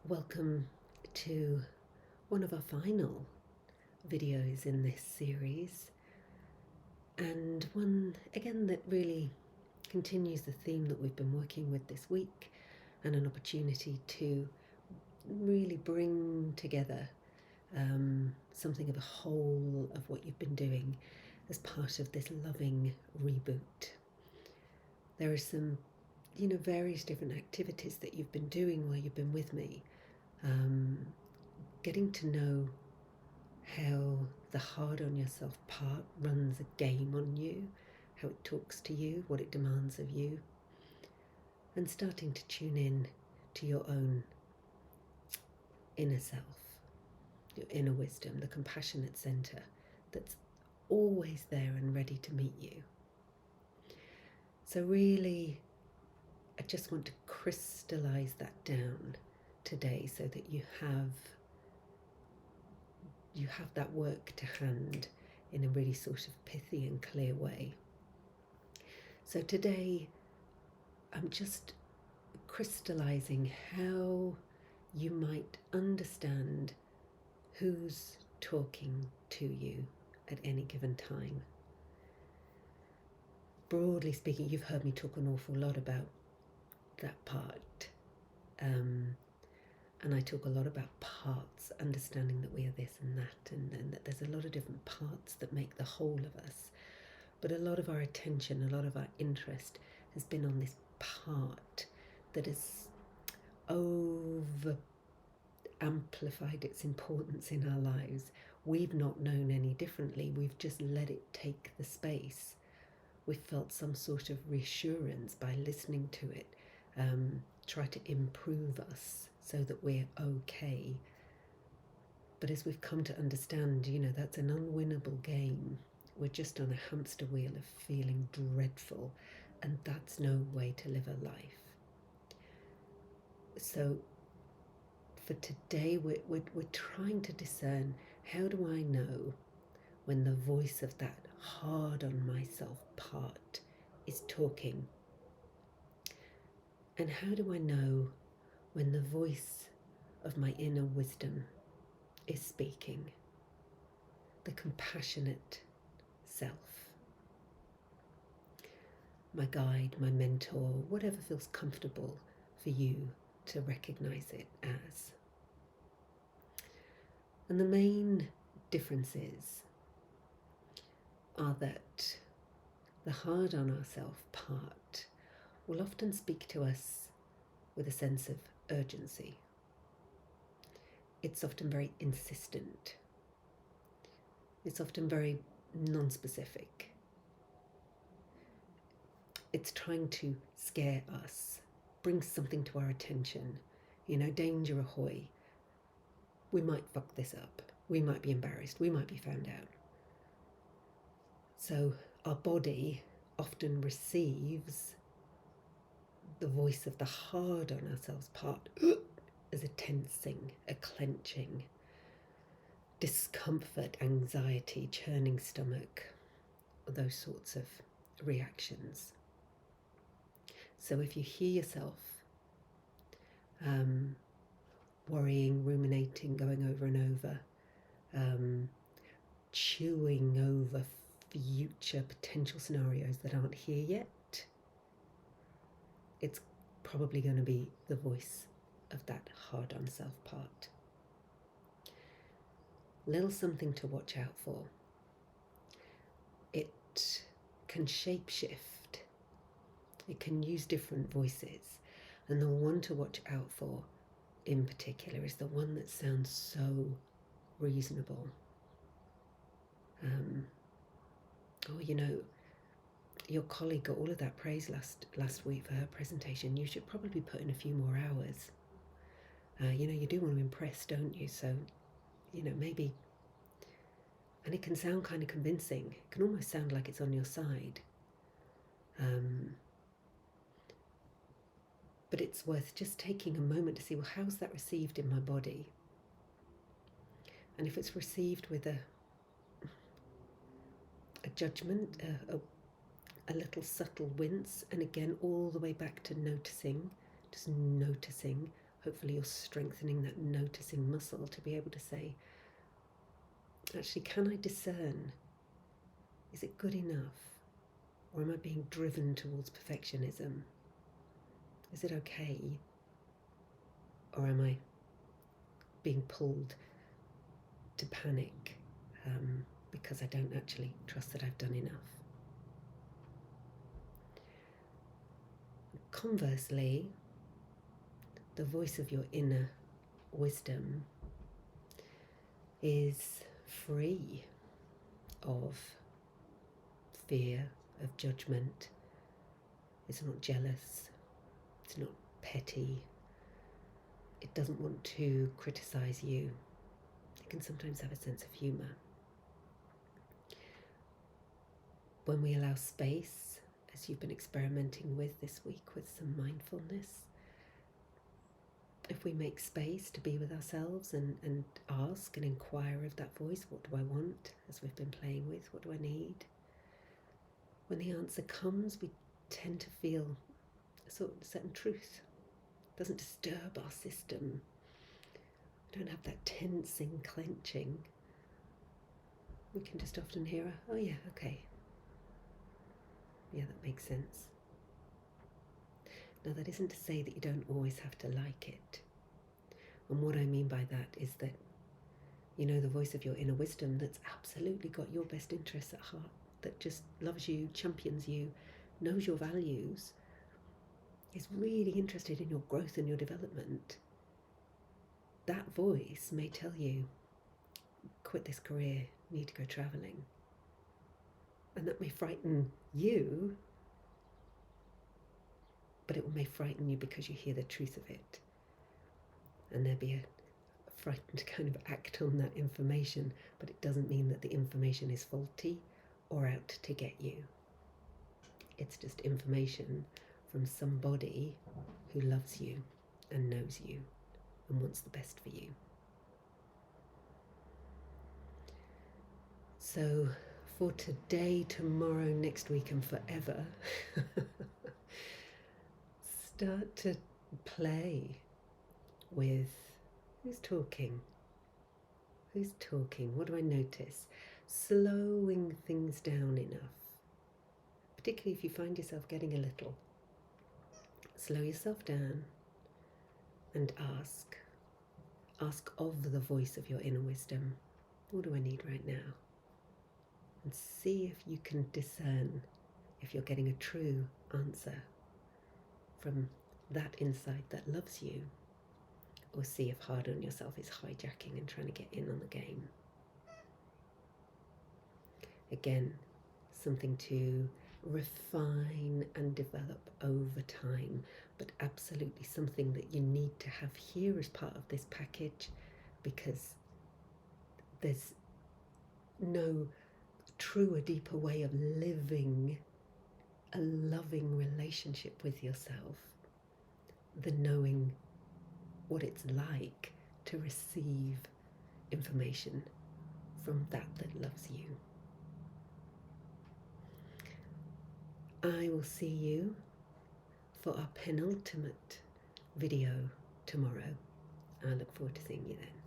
Welcome to one of our final videos in this series, and one again that really continues the theme that we've been working with this week, and an opportunity to really bring together something of a whole of what you've been doing as part of this loving reboot. There are some various different activities that you've been doing while you've been with me, getting to know how the hard on yourself part runs a game on you, how it talks to you, what it demands of you, and starting to tune in to your own inner self, your inner wisdom, the compassionate center that's always there and ready to meet you. So really, I just want to crystallize that down today so that you have that work to hand in a really sort of pithy and clear way. So today I'm just crystallizing how you might understand who's talking to you at any given time. Broadly speaking, you've heard me talk an awful lot about that part. And I talk a lot about parts, understanding that we are this and that, and that there's a lot of different parts that make the whole of us. But a lot of our attention, a lot of our interest has been on this part that has over amplified its importance in our lives. We've not known any differently. We've just let it take the space. We've felt some sort of reassurance by listening to it, try to improve us so that we're okay. But as we've come to understand, that's an unwinnable game. We're just on a hamster wheel of feeling dreadful, and that's no way to live a life. So for today, we're trying to discern, how do I know when the voice of that hard on myself part is talking? And how do I know when the voice of my inner wisdom is speaking, the compassionate self, my guide, my mentor, whatever feels comfortable for you to recognize it as. And the main differences are that the hard on ourself part will often speak to us with a sense of urgency. It's often very insistent. It's often very non-specific. It's trying to scare us, bring something to our attention. Danger ahoy. We might fuck this up. We might be embarrassed. We might be found out. So our body often receives the voice of the hard on ourselves part as a tensing, a clenching, discomfort, anxiety, churning stomach, those sorts of reactions. So if you hear yourself worrying, ruminating, going over and over, chewing over future potential scenarios that aren't here yet, it's probably going to be the voice of that hard on self part. Little something to watch out for. It can shapeshift. It can use different voices. And the one to watch out for in particular is the one that sounds so reasonable. Your colleague got all of that praise last week for her presentation. You should probably put in a few more hours. You do want to impress, don't you? So, maybe. And it can sound kind of convincing. It can almost sound like it's on your side. But it's worth just taking a moment to see, well, how's that received in my body? And if it's received with a judgment, a little subtle wince, and again all the way back to noticing, just noticing, hopefully you're strengthening that noticing muscle to be able to say, actually, can I discern? Is it good enough? Or am I being driven towards perfectionism? Is it okay? Or am I being pulled to panic because I don't actually trust that I've done enough? Conversely, the voice of your inner wisdom is free of fear, of judgment. It's not jealous. It's not petty. It doesn't want to criticize you. It can sometimes have a sense of humour. When we allow space, as you've been experimenting with this week with some mindfulness, if we make space to be with ourselves and ask and inquire of that voice, what do I want, as we've been playing with, what do I need? When the answer comes, we tend to feel a sort of certain truth. It doesn't disturb our system. We don't have that tensing, clenching. We can just often hear, oh yeah, okay. Yeah, that makes sense. Now, that isn't to say that you don't always have to like it. And what I mean by that is that, you know, the voice of your inner wisdom that's absolutely got your best interests at heart, that just loves you, champions you, knows your values, is really interested in your growth and your development. That voice may tell you, quit this career, need to go travelling. And that may frighten you, but it may frighten you because you hear the truth of it. And there'll be a frightened kind of act on that information, but it doesn't mean that the information is faulty or out to get you. It's just information from somebody who loves you and knows you and wants the best for you. So for today, tomorrow, next week and forever, start to play with who's talking? Who's talking? What do I notice? Slowing things down enough, particularly if you find yourself getting a little. Slow yourself down and ask. Ask of the voice of your inner wisdom, what do I need right now? And see if you can discern if you're getting a true answer from that inside that loves you, or see if hard on yourself is hijacking and trying to get in on the game. Again, something to refine and develop over time, but absolutely something that you need to have here as part of this package, because there's no truer, deeper way of living a loving relationship with yourself than knowing what it's like to receive information from that loves you. I will see you for our penultimate video tomorrow. I look forward to seeing you then.